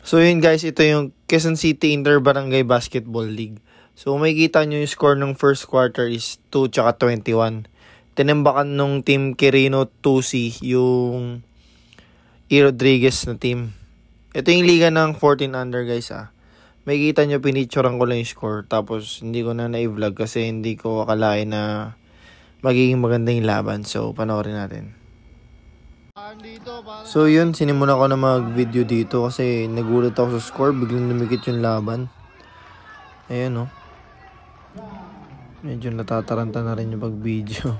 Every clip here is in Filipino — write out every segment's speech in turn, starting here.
So yun guys, ito yung Quezon City Inter-Barangay Basketball League. So makikita nyo yung score ng first quarter is 2 tsaka 21. Tinimbakan nung team Quirino 2C yung E. Rodriguez na team. Ito yung liga ng 14 under guys Makikita nyo, pinicturean ko lang yung score. Tapos hindi ko na na-vlog kasi hindi ko akalain na magiging maganda yung laban. So panoorin natin. So yun, sinimula ko na mag-video dito kasi nagulat ako sa score, biglang lumikit yung laban. Ayan medyo natataranta na rin yung pag-video.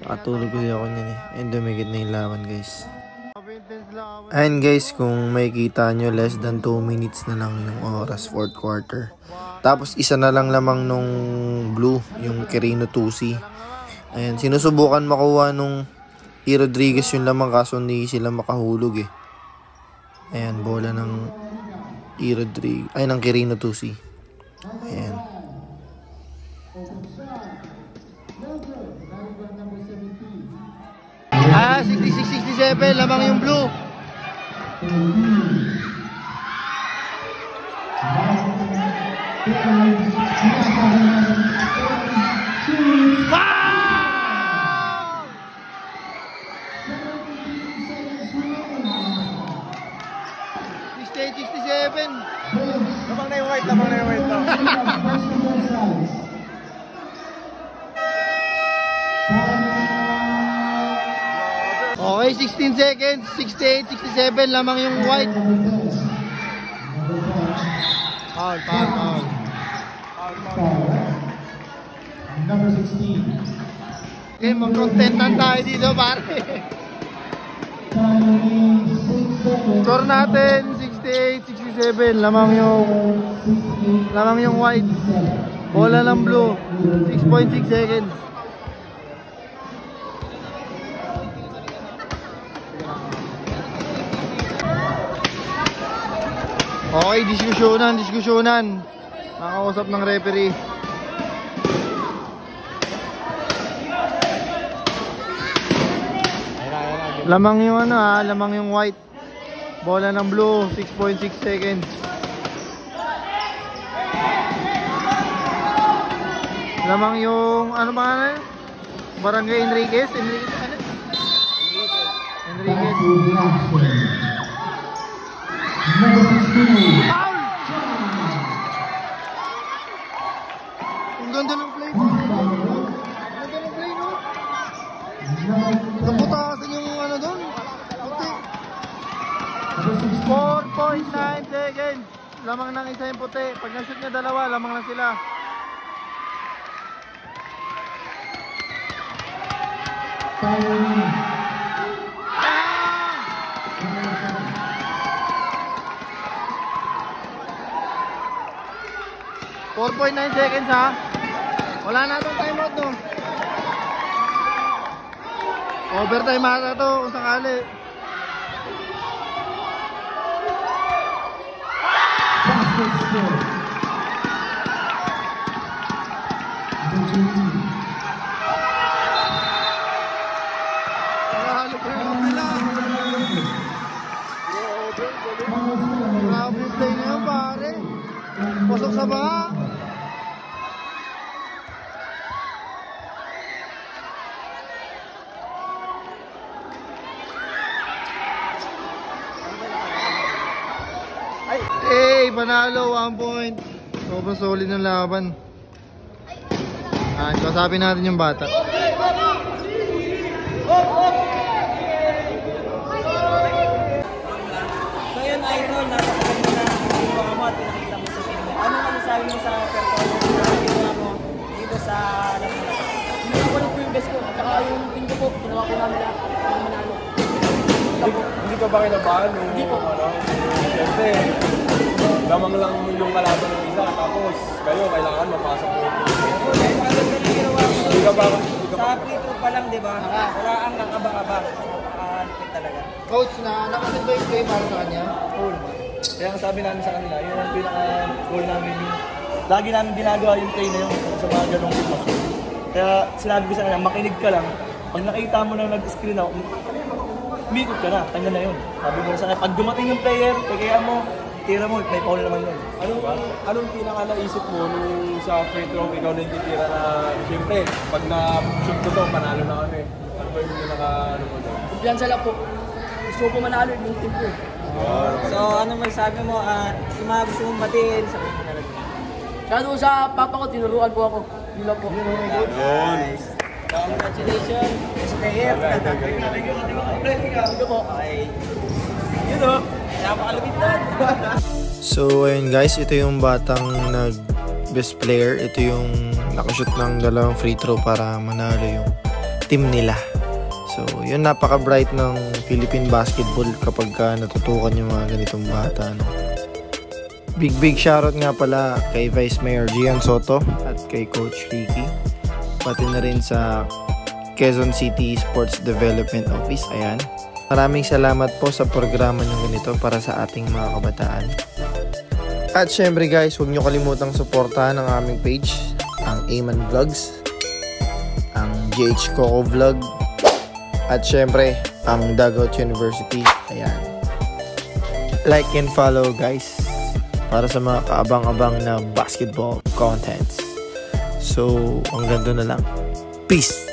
Nakatulog kasi ako niyan and dumikit na yung laban guys. And guys, kung makikita nyo, less than 2 minutes na lang yung oras, fourth quarter. Tapos isa na lang lamang nung blue, yung Quirino 2C. Ayan, sinusubukan makuha nung E. Rodriguez yung lamang kaso hindi sila makahulog Ayan, bola ng E. Rodriguez, ay ng Quirino 2C. Ayan. Ah, 66-67, lamang yung blue. Lamang na yung white, lamang na yung white. Okay, 16 seconds, 68, 67, lamang yung white. Foul. Number 16. Okay, mag-contentan tayo dito pare. Score natin 68-67, lamang yung white. Bola ng blue, 6.6 seconds. Okay, diskusyonan. Makakausap ng referee. Lamang yung lamang yung white. Bola ng blue, 6.6 seconds. Lamang yung Barangay Enriquez. Foul! Ang ganda ng play no? Naputasan yung doon. 4.9 seconds. Lamang ng isa yung puti. Pag na-shoot niya dalawa, lamang na sila. Ah! 4.9 seconds Wala na itong timeout no. Overtime ata to kung sakali. Grabe play na yun pare. Pasok sa baha. Panalo 1 point. Sobrang solid ng laban. Kasapin natin yung bata. So yun idol, napakaganda na ginawa mo at pinakita mo sa team mo. Anong masasabi mo sa performance na ginawa mo dito sa Laguna? Ginawa ko yung best ko at saka yung team ko ginawa ko namin lahat ng manalo. Hindi ka ba kinabahan? Hindi po. Siyempre, lamang lang yung kalaban ng isa, tapos kayo kailangan mapasok mo. Hindi ka ba? Sa free throw pa lang, di ba? Wala ang nakabang-abang. Napaka-lipit talaga. Coach, nakasin ba yung play para sa kanya? Cool. Kaya ang sabi namin sa kanila, yun ang pinaka-goal namin. Lagi namin ginagawa yung play na yun sa mga ganong sitwasyon. Kaya sinabi ko sa kanila, makinig ka lang. Pag nakita mo na nag-screen ako, umikot ka na, tanda na yun. Sabi mo sa kanila, pag dumating yung player, kaya mo, tira mo, may foul naman yun. Anong pinaka naisip mo nung sa free throw ikaw na yung titira na siyempre pag na-shoot ko to, panalo na kami. Ano ba yung pinaka ano mo doon? Kumpiyansa lang po. Gusto ko manalo yung team ko. So ano masasabi mo, yung mga gusto mong batiin sa mga nalag? Kaya doon sa papa ko, tinuruan po ako. Yun lang po. Nice. Congratulations, best player. Ito po. Yun o, napakalapit doon. So ayun guys, ito yung batang nag best player. Ito yung nakashoot ng 2 free throw para manalo yung team nila. So yun, napaka-bright ng Philippine basketball kapag natutukan yung mga ganitong bata, no? Big shoutout nga pala kay Vice Mayor Gian Soto at kay Coach Ricky, pati na rin sa Quezon City Sports Development Office. Ayan, maraming salamat po sa programa nyo ganito para sa ating mga kabataan. At syempre guys, huwag nyo kalimutang suportahan ang aming page, ang Ayman Vlogs, ang GH Coco Vlog, at syempre ang Dugout University. Ayan, like and follow guys para sa mga kaabang-abang na basketball contents. So hanggang doon na lang. Peace!